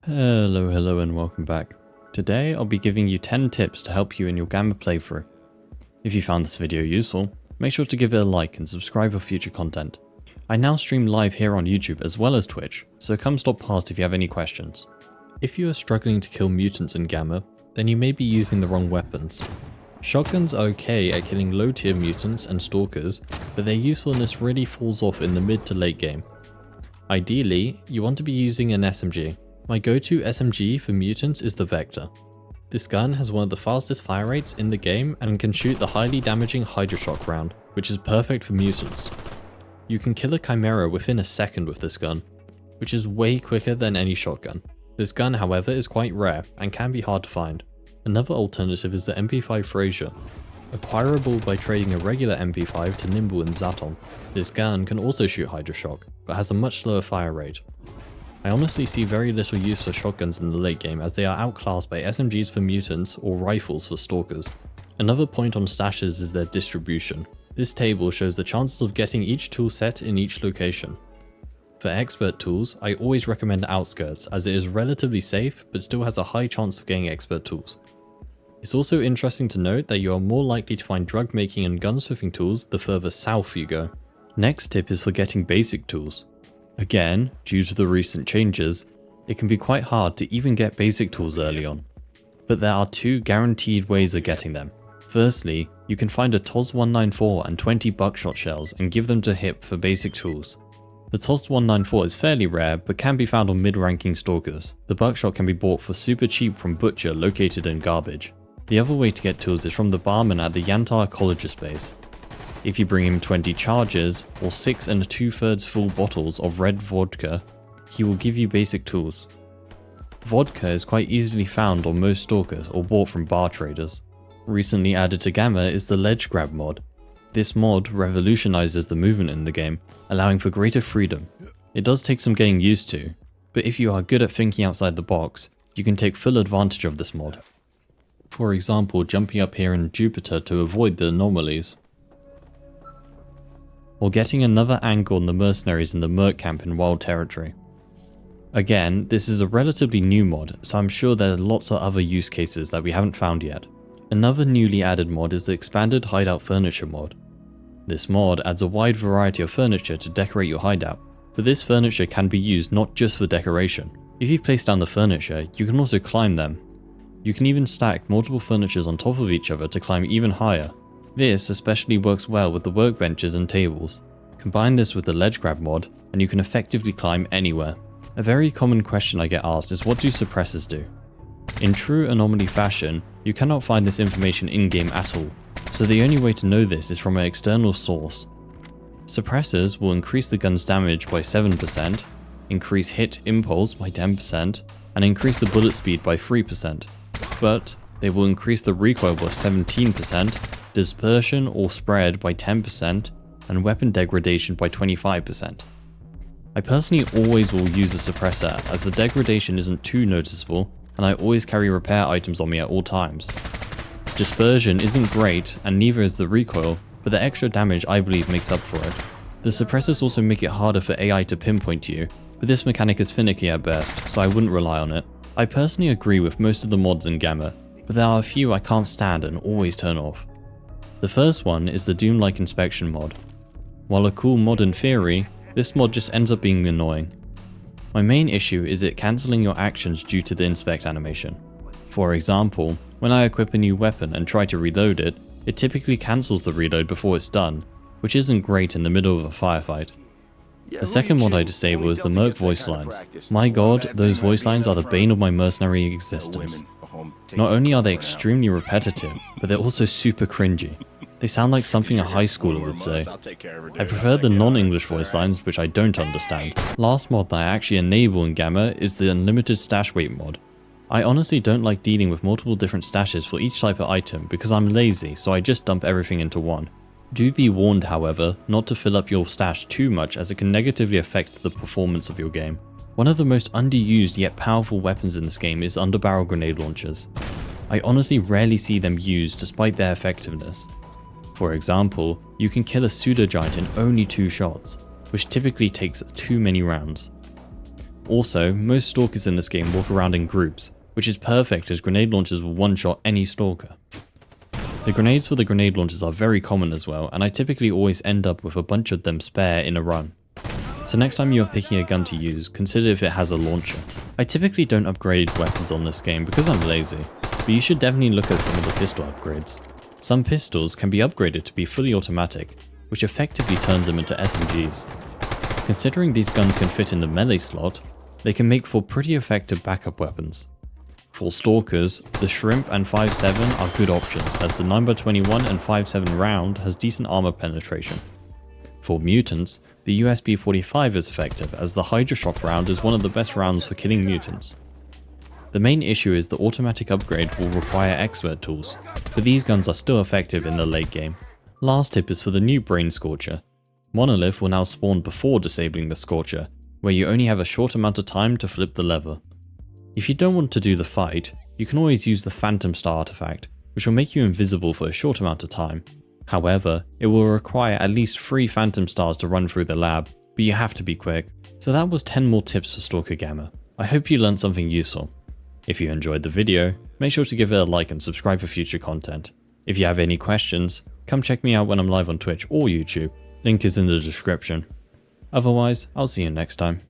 Hello and welcome back. Today I'll be giving you 10 tips to help you in your GAMMA playthrough. If you found this video useful, make sure to give it a like and subscribe for future content. I now stream live here on YouTube as well as Twitch, so come stop past if you have any questions. If you are struggling to kill mutants in GAMMA, then you may be using the wrong weapons. Shotguns are okay at killing low tier mutants and stalkers, but their usefulness really falls off in the mid to late game. Ideally, you want to be using an SMG. My go-to SMG for mutants is the Vector. This gun has one of the fastest fire rates in the game and can shoot the highly damaging Hydroshock round, which is perfect for mutants. You can kill a Chimera within a second with this gun, which is way quicker than any shotgun. This gun, however, is quite rare and can be hard to find. Another alternative is the MP5 Frazier, acquirable by trading a regular MP5 to Nimble and Zaton. This gun can also shoot Hydroshock, but has a much slower fire rate. I honestly see very little use for shotguns in the late game as they are outclassed by SMGs for mutants or rifles for stalkers. Another point on stashes is their distribution. This table shows the chances of getting each tool set in each location. For expert tools, I always recommend Outskirts as it is relatively safe but still has a high chance of getting expert tools. It's also interesting to note that you are more likely to find drug making and gunsmithing tools the further south you go. Next tip is for getting basic tools. Again, due to the recent changes, it can be quite hard to even get basic tools early on. But there are two guaranteed ways of getting them. Firstly, you can find a TOS 194 and 20 buckshot shells and give them to HIP for basic tools. The TOS 194 is fairly rare but can be found on mid-ranking stalkers. The buckshot can be bought for super cheap from Butcher located in Garbage. The other way to get tools is from the barman at the Yantar Ecologist base. If you bring him 20 charges or 6 2/3 full bottles of red vodka, he will give you basic tools. Vodka is quite easily found on most stalkers or bought from bar traders. Recently added to GAMMA is the Ledge Grab mod. This mod revolutionizes the movement in the game, allowing for greater freedom. It does take some getting used to, but if you are good at thinking outside the box, you can take full advantage of this mod. For example, jumping up here in Jupiter to avoid the anomalies. Or getting another angle on the mercenaries in the Merc camp in Wild Territory. Again, this is a relatively new mod, so I'm sure there are lots of other use cases that we haven't found yet. Another newly added mod is the expanded Hideout furniture mod. This mod adds a wide variety of furniture to decorate your hideout, but this furniture can be used not just for decoration. If you place down the furniture, you can also climb them. You can even stack multiple furnitures on top of each other to climb even higher. This especially works well with the workbenches and tables. Combine this with the Ledge Grab mod, and you can effectively climb anywhere. A very common question I get asked is, what do suppressors do? In true Anomaly fashion, you cannot find this information in-game at all, so the only way to know this is from an external source. Suppressors will increase the gun's damage by 7%, increase hit impulse by 10%, and increase the bullet speed by 3%. But they will increase the recoil by 17%, dispersion or spread by 10%, and weapon degradation by 25%. I personally always will use a suppressor as the degradation isn't too noticeable, and I always carry repair items on me at all times. Dispersion isn't great and neither is the recoil, but the extra damage I believe makes up for it. The suppressors also make it harder for AI to pinpoint you, but this mechanic is finicky at best, so I wouldn't rely on it. I personally agree with most of the mods in GAMMA, but there are a few I can't stand and always turn off. The first one is the Doom-like inspection mod. While a cool mod in theory, this mod just ends up being annoying. My main issue is it cancelling your actions due to the inspect animation. For example, when I equip a new weapon and try to reload it, it typically cancels the reload before it's done, which isn't great in the middle of a firefight. The second mod I disable is the Merc voice lines. My god, those voice lines are the bane of my mercenary existence. Not only are they extremely repetitive, but they're also super cringy. They sound like something a high schooler would say. I prefer the non-English voice lines, which I don't understand. Last mod that I actually enable in GAMMA is the Unlimited Stash Weight mod. I honestly don't like dealing with multiple different stashes for each type of item because I'm lazy, so I just dump everything into one. Do be warned, however, not to fill up your stash too much as it can negatively affect the performance of your game. One of the most underused yet powerful weapons in this game is Underbarrel grenade launchers. I honestly rarely see them used despite their effectiveness. For example, you can kill a pseudo giant in only 2 shots, which typically takes too many rounds. Also, most Stalkers in this game walk around in groups, which is perfect as grenade launchers will one-shot any Stalker. The grenades for the grenade launchers are very common as well, and I typically always end up with a bunch of them spare in a run. So next time you are picking a gun to use, consider if it has a launcher. I typically don't upgrade weapons on this game because I'm lazy, but you should definitely look at some of the pistol upgrades. Some pistols can be upgraded to be fully automatic, which effectively turns them into SMGs. Considering these guns can fit in the melee slot, they can make for pretty effective backup weapons. For Stalkers, the Shrimp and 5.7 are good options as the 9x21 and 5.7 round has decent armor penetration. For Mutants, the USB 45 is effective as the Hydra Shock round is one of the best rounds for killing mutants. The main issue is the automatic upgrade will require expert tools, but these guns are still effective in the late game. Last tip is for the new Brain Scorcher. Monolith will now spawn before disabling the Scorcher, where you only have a short amount of time to flip the lever. If you don't want to do the fight, you can always use the Phantom Star artifact, which will make you invisible for a short amount of time. However, it will require at least 3 Phantom Stars to run through the lab, but you have to be quick. So that was 10 more tips for S.T.A.L.K.E.R Gamma. I hope you learned something useful. If you enjoyed the video, make sure to give it a like and subscribe for future content. If you have any questions, come check me out when I'm live on Twitch or YouTube, link is in the description. Otherwise, I'll see you next time.